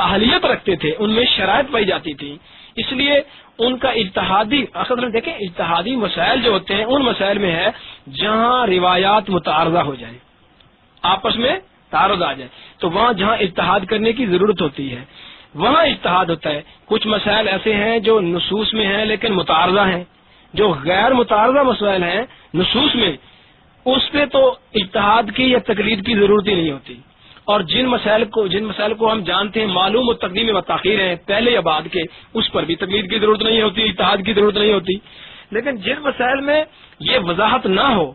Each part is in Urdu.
اہلیت رکھتے تھے، ان میں شرائط پائی جاتی تھی، اس لیے ان کا اجتہادی اصل میں دیکھیں اجتہادی مسائل جو ہوتے ہیں ان مسائل میں ہے جہاں روایات متعارضہ ہو جائیں، آپس میں تعارض آ جائے، تو وہاں جہاں اجتہاد کرنے کی ضرورت ہوتی ہے وہاں اجتہاد ہوتا ہے۔ کچھ مسائل ایسے ہیں جو نصوص میں ہیں لیکن متعارضہ ہیں، جو غیر متعارضہ مسائل ہیں نصوص میں، اس پہ تو اجتہاد کی یا تقلید کی ضرورت ہی نہیں ہوتی، اور جن مسائل کو ہم جانتے ہیں معلوم و تقدیم و تاخیر ہیں پہلے یا بعد کے، اس پر بھی تقلید کی ضرورت نہیں ہوتی، اجتہاد کی ضرورت نہیں ہوتی۔ لیکن جن مسائل میں یہ وضاحت نہ ہو،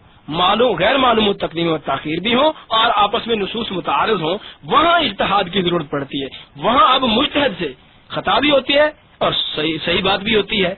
غیر معلوم و تقدیم و تاخیر بھی ہو اور آپس میں نصوص متعارض ہوں، وہاں اجتہاد کی ضرورت پڑتی ہے، وہاں اب مجتہد سے خطا بھی ہوتی ہے اور صحیح بات بھی ہوتی ہے۔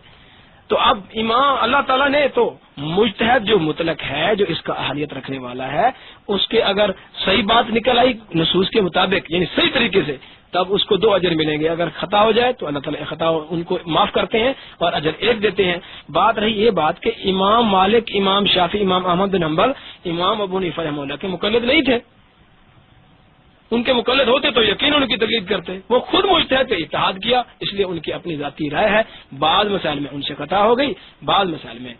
تو اب امام اللہ تعالیٰ نے تو مجتہد جو مطلق ہے، جو اس کا اہلیت رکھنے والا ہے، اس کے اگر صحیح بات نکل آئی نصوص کے مطابق یعنی صحیح طریقے سے، تب اس کو 2 اجر ملیں گے، اگر خطا ہو جائے تو اللہ تعالیٰ خطا ان کو معاف کرتے ہیں اور اجر 1 دیتے ہیں۔ بات رہی یہ بات کہ امام مالک، امام شافعی، امام احمد بن حنبل، امام ابو حنیفہ رحمہ اللہ کے مقلد نہیں تھے، ان کے مقلد ہوتے تو یقیناً ان کی تقلید کرتے، وہ خود مجتہد تھے، اجتہاد کیا، اس لیے ان کی اپنی ذاتی رائے ہے، بعض مسائل میں ان سے خطا ہو گئی، بعض مسائل میں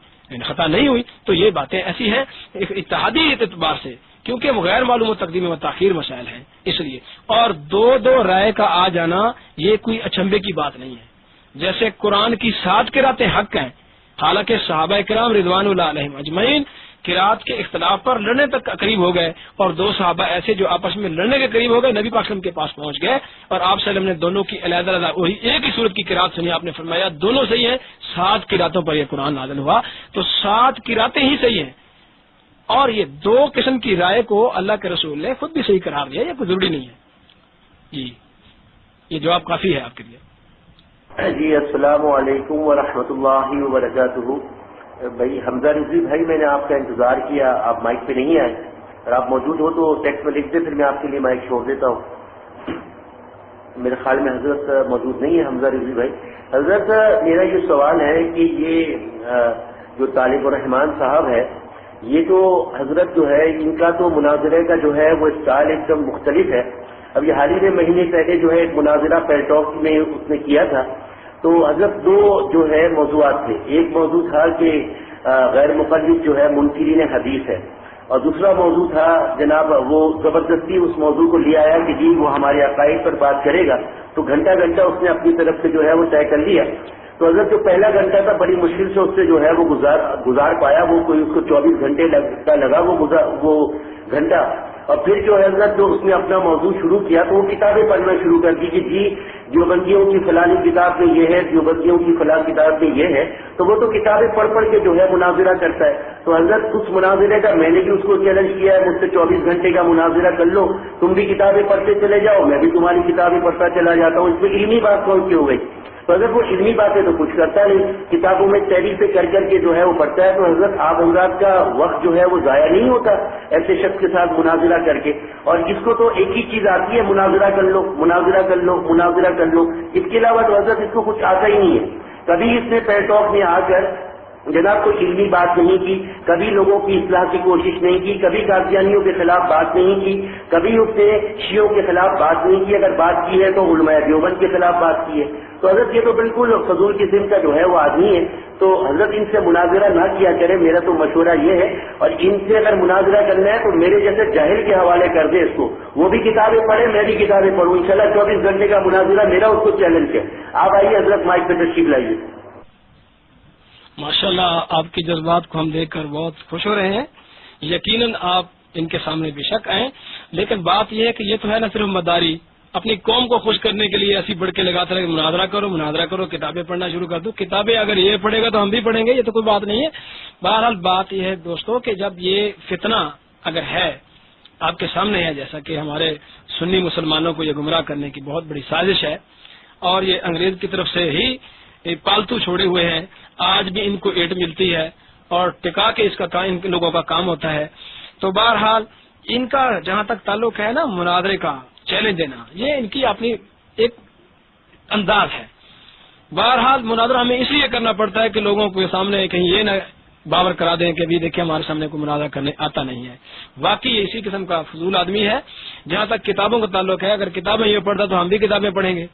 خطا نہیں ہوئی، تو یہ باتیں ایسی ہیں اجتہادی اعتبار سے، کیونکہ وہ غیر معلوم و تقدیم و تاخیر مسائل ہیں اس لیے۔ اور 2 رائے کا آ جانا یہ کوئی اچنبے کی بات نہیں ہے، جیسے قرآن کی 7 قراتیں حق ہیں، حالانکہ صحابہ کرام رضوان اللہ علیہم اجمعین قرات کے اختلاف پر لڑنے تک قریب ہو گئے، اور 2 صحابہ ایسے جو آپس میں لڑنے کے قریب ہو گئے، نبی پاک صلی اللہ علیہ وسلم کے پاس پہنچ گئے اور آپ صلی اللہ علیہ وسلم نے دونوں کی علیحدہ علیحدہ وہی ایک ہی صورت کی قرات سنی، آپ نے فرمایا دونوں صحیح ہیں، 7 قراتوں پر یہ قرآن نازل ہوا، تو 7 قراتیں ہی صحیح ہیں، اور یہ 2 قسم کی رائے کو اللہ کے رسول نے خود بھی صحیح قرار دیا، یہ کوئی ضروری نہیں ہے۔ جی یہ جواب کافی ہے آپ کے لیے۔ جی السلام علیکم ورحمۃ اللہ وبرکاتہ۔ بھائی حمزہ رضوی بھائی، میں نے آپ کا انتظار کیا، آپ مائک پہ نہیں آئے، اگر آپ موجود ہو تو ٹیکسٹ میں لکھ دیں، پھر میں آپ کے لیے مائک چھوڑ دیتا ہوں۔ میرے خیال میں حضرت موجود نہیں ہے حمزہ رضوی بھائی۔ حضرت میرا یہ سوال ہے کہ یہ جو طالب الرحمان صاحب ہے، یہ تو حضرت جو ہے ان کا تو مناظرے کا جو ہے وہ اسٹائل ایک دم مختلف ہے۔ اب یہ حال ہی میں مہینے پہلے جو ہے ایک مناظرہ پیلٹاک میں اس نے کیا تھا، تو حضرت 2 جو ہے موضوعات تھے، ایک موضوع تھا کہ غیر مقلد جو ہے منکرین حدیث ہے، اور دوسرا موضوع تھا جناب وہ زبردستی اس موضوع کو لے آیا کہ جی وہ ہمارے عقائد پر بات کرے گا، تو گھنٹہ اس نے اپنی طرف سے جو ہے وہ طے کر لیا۔ تو حضرت جو پہلا گھنٹہ تھا بڑی مشکل سے اس سے جو ہے وہ گزار پایا، وہ کوئی اس کو 24 گھنٹے لگا وہ گھنٹہ، اور پھر جو حضرت جو اس نے اپنا موضوع شروع کیا تو وہ کتابیں پڑھنا شروع کر دی کہ جی دیوبندیوں کی فلانی کتاب میں یہ ہے، دیوبندیوں کی فلاں کتاب میں یہ ہے، تو وہ تو کتابیں پڑھ کے جو ہے مناظرہ کرتا ہے۔ تو حضرت اس مناظرے کا میں نے بھی اس کو چیلنج کیا ہے، مجھ سے 24 گھنٹے کا مناظرہ کر لو، تم بھی کتابیں پڑھتے چلے جاؤ، میں بھی تمہاری کتابیں پڑھتا چلا جاتا ہوں، اس میں علمی بات کون سی ہو گئی؟ تو اگر وہ علمی باتیں تو کچھ کرتا نہیں، کتابوں میں تحریفیں کر کے جو ہے وہ پڑھتا ہے، تو حضرت آپ حضرات کا وقت جو ہے وہ ضائع نہیں ہوتا ایسے شخص کے ساتھ مناظرہ کر کے؟ اور اس کو تو ایک ہی چیز آتی ہے، مناظرہ کر لو، مناظرہ کر لو، مناظرہ کر لو، اس کے علاوہ تو حضرت اس کو کچھ آتا ہی نہیں ہے۔ کبھی اس نے پیلٹاک میں آ کر جناب کوئی علمی بات نہیں کی، کبھی لوگوں کی اصلاح کی کوشش نہیں کی، کبھی قادیانیوں کے خلاف بات نہیں کی، کبھی اس نے شیعوں کے خلاف بات نہیں کی، اگر بات کی ہے تو علماء دیوبند کے خلاف بات کی ہے۔ تو حضرت یہ تو بالکل فضول قسم کا جو ہے وہ آدمی ہے، تو حضرت ان سے مناظرہ نہ کیا کرے، میرا تو مشورہ یہ ہے، اور ان سے اگر مناظرہ کرنا ہے تو میرے جیسے جاہل کے حوالے کر دے اس کو، وہ بھی کتابیں پڑھے، میں بھی کتابیں پڑھوں، انشاءاللہ 24 گھنٹے کا مناظرہ میرا اس کو چیلنج ہے۔ آپ آئیے حضرت، مائک پہ تشریف لائیے۔ ماشاءاللہ آپ کے جذبات کو ہم دیکھ کر بہت خوش ہو رہے ہیں، یقیناً آپ ان کے سامنے بے شک آئیں، لیکن بات یہ ہے کہ یہ تو ہے نہ صرف مداری، اپنی قوم کو خوش کرنے کے لیے ایسی بڑھ کے لگاتا رہے کہ مناظرہ کرو، کتابیں پڑھنا شروع کر دو، کتابیں اگر یہ پڑھے گا تو ہم بھی پڑھیں گے، یہ تو کوئی بات نہیں ہے۔ بہرحال بات یہ ہے دوستو کہ جب یہ فتنہ اگر ہے آپ کے سامنے ہے، جیسا کہ ہمارے سنی مسلمانوں کو یہ گمراہ کرنے کی بہت بڑی سازش ہے، اور یہ انگریز کی طرف سے ہی پالتو چھوڑے ہوئے ہیں، آج بھی ان کو ایٹ ملتی ہے اور ٹکا کے اس کا ان لوگوں کا کام ہوتا ہے، تو بہرحال ان کا جہاں تک تعلق ہے نا مناظرے کا چیلنج دینا، یہ ان کی اپنی ایک انداز ہے۔ بہرحال مناظرہ ہمیں اس لیے کرنا پڑتا ہے کہ لوگوں کے سامنے کہیں یہ نہ باور کرا دیں کہ ابھی دیکھیں ہمارے سامنے کوئی مناظرہ کرنے آتا نہیں ہے. واقعی اسی قسم کا فضول آدمی ہے. جہاں تک کتابوں کا تعلق ہے، اگر کتابیں یہ پڑھتا تو ہم بھی کتابیں پڑھیں گے.